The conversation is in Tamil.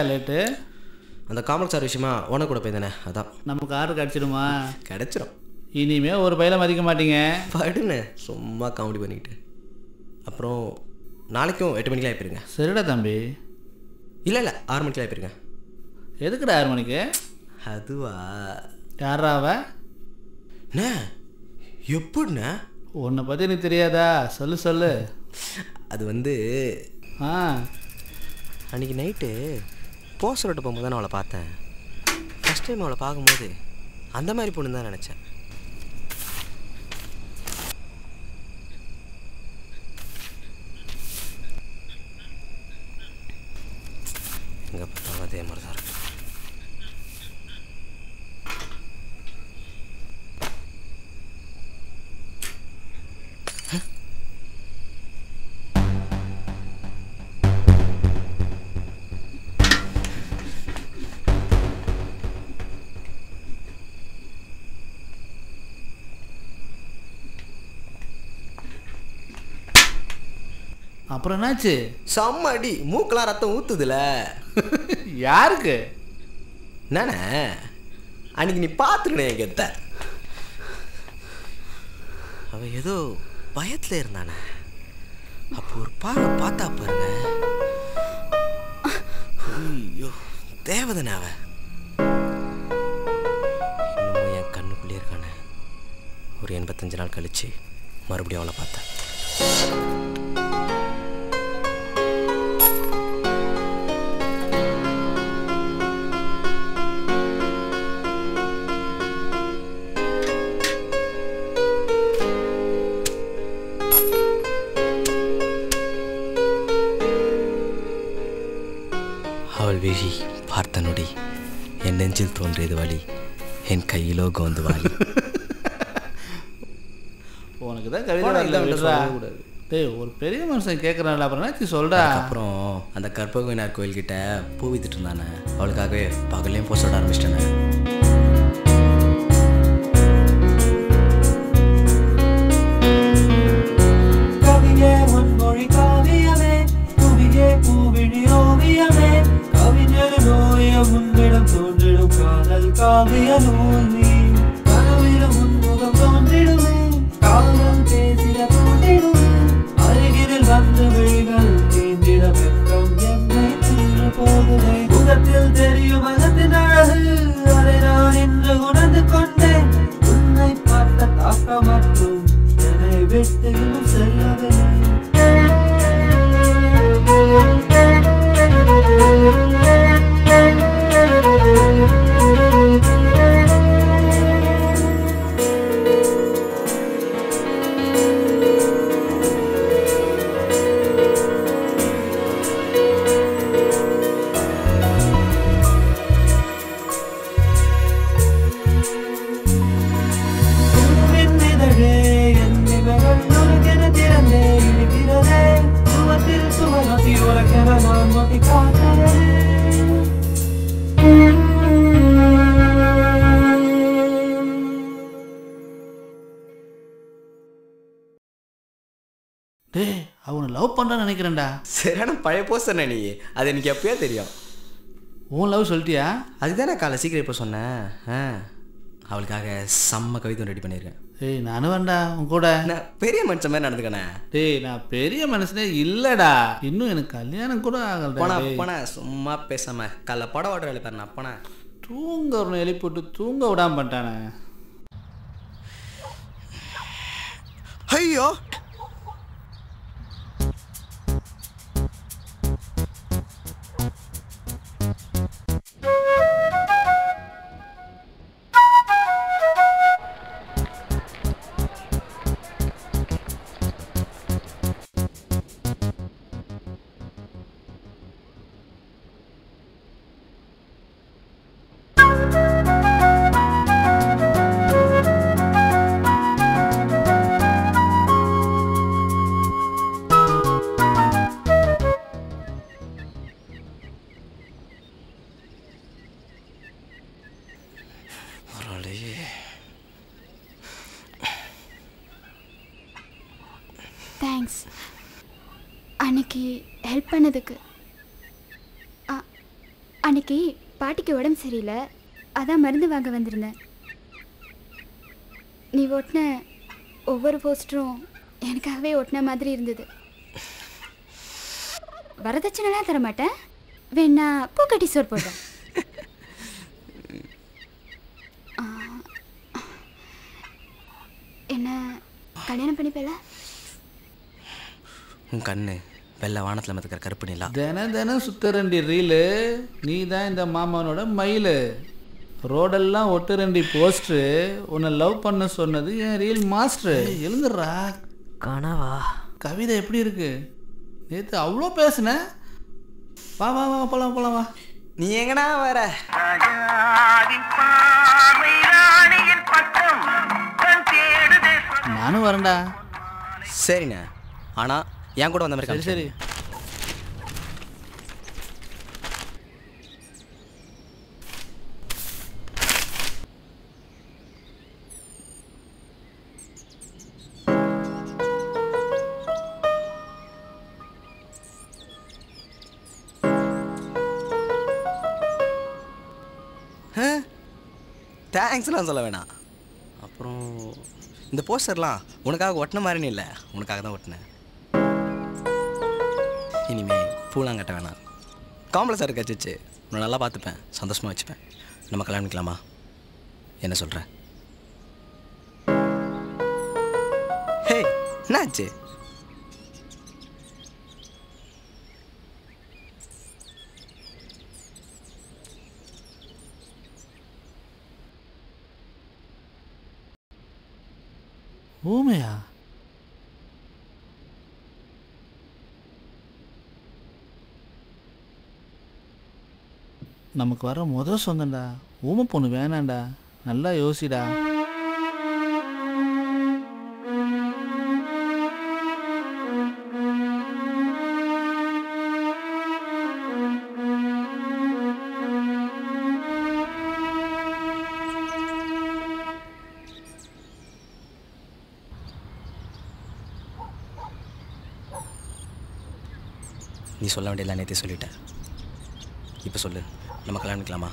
ஏன்டா லேட்டு? அந்த காமன் சார் விஷயமா உனக்கு கூட போயிருந்தேனே, அதான். நமக்கு ஆர்டர் கிடச்சிடுமா? கிடச்சிரும். இனிமே ஒரு பையில மதிக்க மாட்டீங்க. படுன்னு சும்மா காமெடி பண்ணிக்கிட்டு. அப்புறம் நாளைக்கும் 8 மணிக்கெலாம் ஆயிப்பிருங்க. சரிடா தம்பி. இல்லை 6 மணிக்கெலாம் ஆயிப்பிருங்க. எதுக்குடா 6 மணிக்கு? அதுவா? யாரா அவ? அண்ணே எப்படிண்ணே? உன்னை பற்றி எனக்கு தெரியாதா? சொல்லு. அது வந்து அன்றைக்கி நைட்டு போஸ்டர் விட்டு போகும்போது தான் நான் அவளை பார்த்தேன். ஃபஸ்ட் டைம் அவளை பார்க்கும்போது அந்த மாதிரி பொண்ணு தான் நினச்சேன். இங்கே பார்த்தாலும் அதே மாதிரி தான் இருக்கு. அப்புறம் என்னாச்சு? செம்ம அடி, மூக்கெல்லாம் ரத்தம் ஊற்றுதுல. யாருக்கு? நானே அன்னைக்கு நீ பார்த்துருனே எங்கத்த. அவன் ஏதோ பயத்தில் இருந்தானே, அப்போ ஒரு பார்த்தா பாருங்க. ஐயோ தேவதனே அவன். இன்னமும் என் கண்ணுக்குள்ளே இருக்கானே. ஒரு 85 நாள் கழிச்சு மறுபடியும் அவளை பார்த்தேன். அவள் விழி பார்த்த நொடி என் நெஞ்சில் தோன்றியது வலி, என் கையிலோ கோந்து வாலி. உனக்கு தான் கவிதை டேய், ஒரு பெரிய மனுஷன் கேட்குறான்ல, அப்புறம் என்னாச்சு சொல்கிறா? அப்புறம் அந்த கற்பகவினார் கோயில்கிட்ட பூ வித்துட்டு இருந்தானே, அவளுக்காகவே பகலையும் போஸ்ட் ஆரம்பிச்சிட்டேனே. டேய், அவனை லவ் பண்ணுறான்னு நினைக்கிறேன்டா. சரியான பழைய போஸ்டர் நீ, அது எனக்கு எப்பயோ தெரியும். உன் லவ் சொல்லிட்டியா? அதுதான் நான் காலை சீக்கிரம் இப்போ சொன்னேன். அவளுக்காக செம்ம கவிதை ரெடி பண்ணியிருக்கேன். டேய், நானும் வேண்டா உன் கூட. நான் பெரிய மனுஷன் மாதிரி நடந்துக்கணே. டேய், நான் பெரிய மனுஷனே இல்லைடா. இன்னும் எனக்கு கல்யாணம் கூட ஆகல. போன சும்மா பேசாம காலைல படம் ஓடுற வேலை பாரு. நான் போனேன் தூங்க எழுப்பிட்டு தூங்க விடாம பண்ணிட்டானே. ஐயோ தேங்க்ஸ் அன்னைக்கு ஹெல்ப் பண்ணதுக்கு. இன்னைக்கு பாட்டிக்கு உடம்பு சரியில்லை, அதான் மருந்து வாங்க வந்திருந்தேன். நீ ஒட்டின ஒவ்வொரு போஸ்டரும் எனக்காகவே ஒட்டின மாதிரி இருந்தது. வரதட்சணைலாம் தர மாட்டேன், வேணா பூக்கட்டி சோறு போடுறேன். என்ன கல்யாணம் பண்ணிப்பல? உன் கண்ணு வெள்ளை வானத்தில் மத்துக்கிற கருப்பு நிலா. தினம் சுத்தரண்டி ரீலு, நீ தான் இந்த மாமனோட மயில். ரோடெல்லாம் ஒட்டுரண்டி போஸ்டரு, உன்னை லவ் பண்ண சொன்னது என் ரீல் மாஸ்டரு. எழுந்துடுறா. கனவா? கவிதை எப்படி இருக்கு? நேற்று அவ்வளோ பேசுன. வா வா வா போலாம் போலாம் வா. நீ எங்கடா வர? நானும் வரேன்டா. சரிண்ணே, ஆனால் என் கூட வந்த மாதிரி. சரி. தேங்க்ஸ்லாம் சொல்ல வேணாம். அப்புறம் இந்த போஸ்டர்லாம் உனக்காக ஒட்டின மாதிரின்னு இல்லை, உனக்காக தான் ஒட்டினேன். இனிமே பூலாம் கட்ட வேணாம். காம்ப்ளெக்ஸ் சார் கச்சிச்சு, உன்னை நல்லா பார்த்துப்பேன், சந்தோஷமாக வச்சுப்பேன். நம்ம கல்யாணம் பண்ணிக்கலாமா? என்ன சொல்கிற? ஹே, என்னாச்சு? ஊமையா? நமக்கு வர முதல் சொந்தம்டா. ஊமை பொண்ணு வேணாண்டா, நல்லா யோசிடா. நீ சொல்ல வேண்டியதெல்லாம் நேற்றே சொல்லிட்டேன். இப்போ சொல்லு, நம்ம கல்யாணம் பண்ணிக்கலாமா?